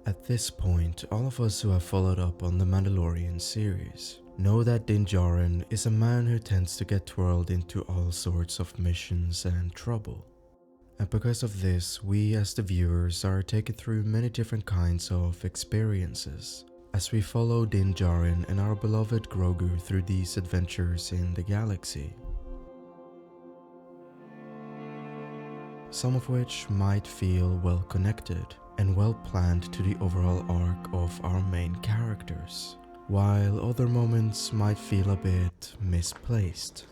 At this point, all of us who have followed up on the Mandalorian series know that Din Djarin is a man who tends to get twirled into all sorts of missions and trouble. And because of this, we as the viewers are taken through many different kinds of experiences as we follow Din Djarin and our beloved Grogu through these adventures in the galaxy. Some of which might feel well connected and well planned to the overall arc of our main characters, while other moments might feel a bit misplaced.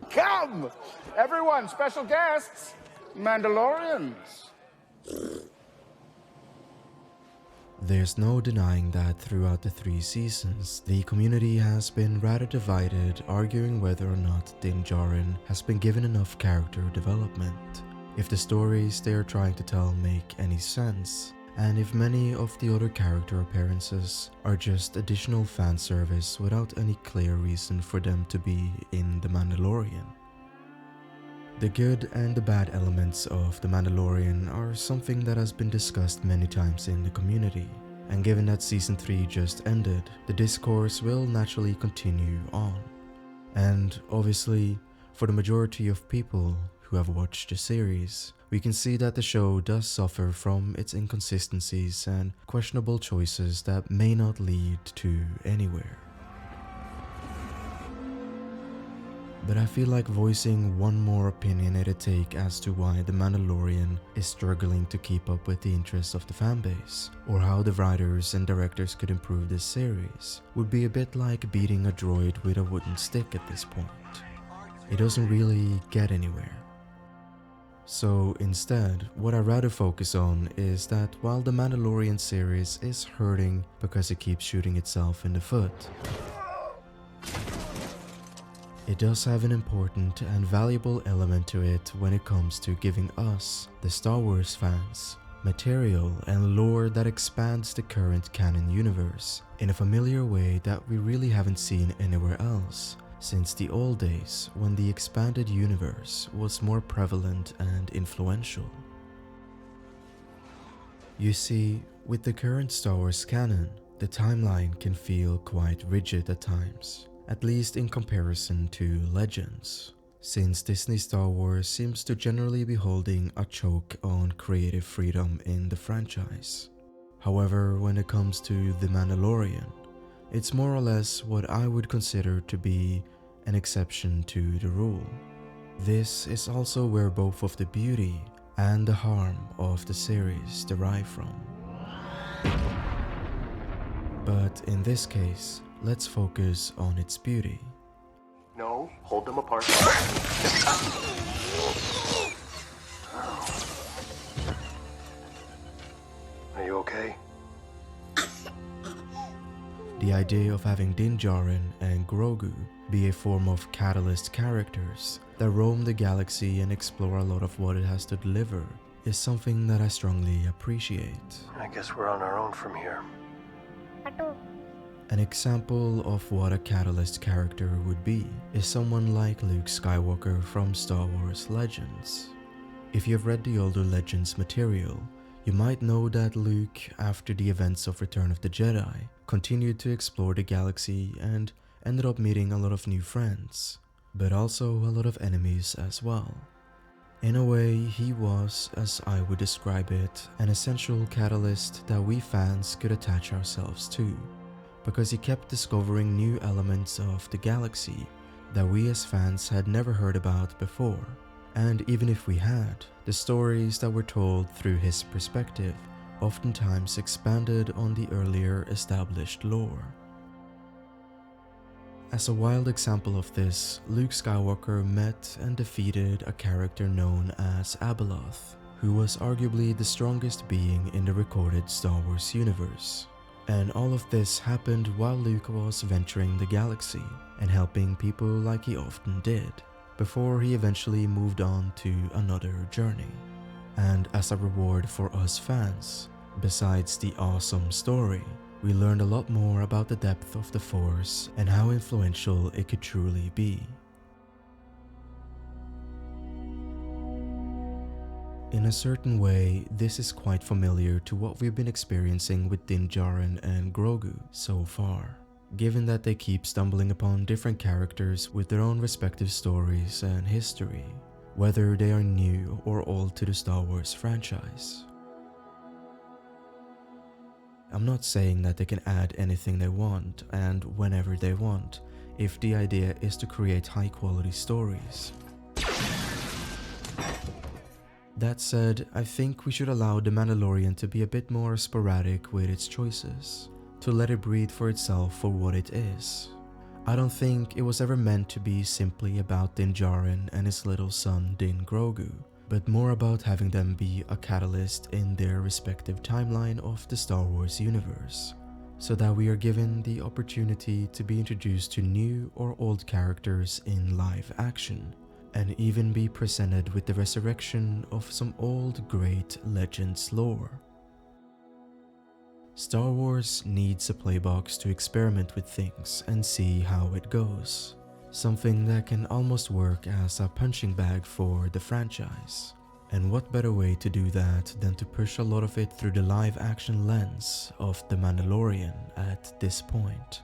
Come! Everyone, special guests, Mandalorians. There's no denying that throughout the 3 seasons, the community has been rather divided, arguing whether or not Din Djarin has been given enough character development, if the stories they are trying to tell make any sense, and if many of the other character appearances are just additional fan service without any clear reason for them to be in The Mandalorian. The good and the bad elements of The Mandalorian are something that has been discussed many times in the community, and given that Season 3 just ended, the discourse will naturally continue on. And obviously, for the majority of people who have watched the series, we can see that the show does suffer from its inconsistencies and questionable choices that may not lead to anywhere. But I feel like voicing one more opinionated take as to why The Mandalorian is struggling to keep up with the interests of the fanbase, or how the writers and directors could improve this series, would be a bit like beating a droid with a wooden stick at this point. It doesn't really get anywhere. So instead, what I'd rather focus on is that while the Mandalorian series is hurting because it keeps shooting itself in the foot, it does have an important and valuable element to it when it comes to giving us, the Star Wars fans, material and lore that expands the current canon universe in a familiar way that we really haven't seen anywhere else since the old days when the expanded universe was more prevalent and influential. You see, with the current Star Wars canon, the timeline can feel quite rigid at times, at least in comparison to Legends, since Disney Star Wars seems to generally be holding a choke on creative freedom in the franchise. However, when it comes to The Mandalorian, it's more or less what I would consider to be an exception to the rule. This is also where both of the beauty and the harm of the series derive from. But in this case, let's focus on its beauty. No, hold them apart. Are you okay? The idea of having Din Djarin and Grogu be a form of catalyst characters that roam the galaxy and explore a lot of what it has to deliver is something that I strongly appreciate. I guess we're on our own from here. An example of what a catalyst character would be is someone like Luke Skywalker from Star Wars Legends. If you've read the older Legends material, you might know that Luke, after the events of Return of the Jedi, continued to explore the galaxy and ended up meeting a lot of new friends, but also a lot of enemies as well. In a way, he was, as I would describe it, an essential catalyst that we fans could attach ourselves to, because he kept discovering new elements of the galaxy that we as fans had never heard about before. And even if we had, the stories that were told through his perspective oftentimes expanded on the earlier established lore. As a wild example of this, Luke Skywalker met and defeated a character known as Abeloth, who was arguably the strongest being in the recorded Star Wars universe. And all of this happened while Luke was venturing the galaxy and helping people like he often did, before he eventually moved on to another journey. And as a reward for us fans, besides the awesome story, we learned a lot more about the depth of the Force and how influential it could truly be. In a certain way, this is quite familiar to what we've been experiencing with Din Djarin and Grogu so far, given that they keep stumbling upon different characters with their own respective stories and history, whether they are new or old to the Star Wars franchise. I'm not saying that they can add anything they want and whenever they want, if the idea is to create high quality stories. That said, I think we should allow The Mandalorian to be a bit more sporadic with its choices, to let it breathe for itself for what it is. I don't think it was ever meant to be simply about Din Djarin and his little son Din Grogu, but more about having them be a catalyst in their respective timeline of the Star Wars universe, so that we are given the opportunity to be introduced to new or old characters in live action, and even be presented with the resurrection of some old great legends lore. Star Wars needs a playbox to experiment with things and see how it goes. Something that can almost work as a punching bag for the franchise. And what better way to do that than to push a lot of it through the live action lens of The Mandalorian at this point.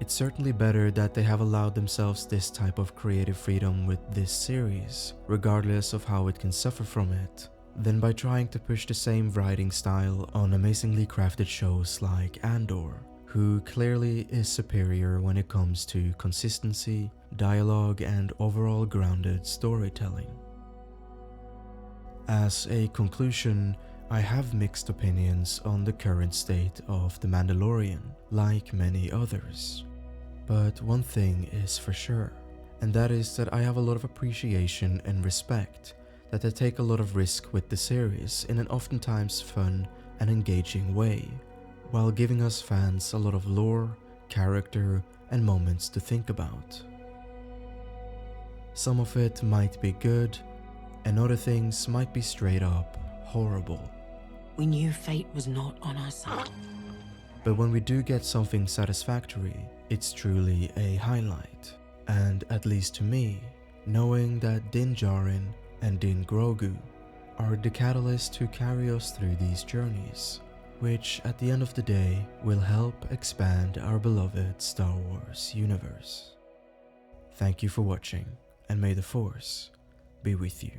It's certainly better that they have allowed themselves this type of creative freedom with this series, regardless of how it can suffer from it, than by trying to push the same writing style on amazingly crafted shows like Andor, who clearly is superior when it comes to consistency, dialogue, and overall grounded storytelling. As a conclusion, I have mixed opinions on the current state of The Mandalorian, like many others. But one thing is for sure, and that is that I have a lot of appreciation and respect that they take a lot of risk with the series in an oftentimes fun and engaging way, while giving us fans a lot of lore, character, and moments to think about. Some of it might be good, and other things might be straight up horrible. We knew fate was not on our side. But when we do get something satisfactory, it's truly a highlight. And at least to me, knowing that Din Djarin and Din Grogu are the catalyst to carry us through these journeys, which at the end of the day will help expand our beloved Star Wars universe. Thank you for watching, and may the Force be with you.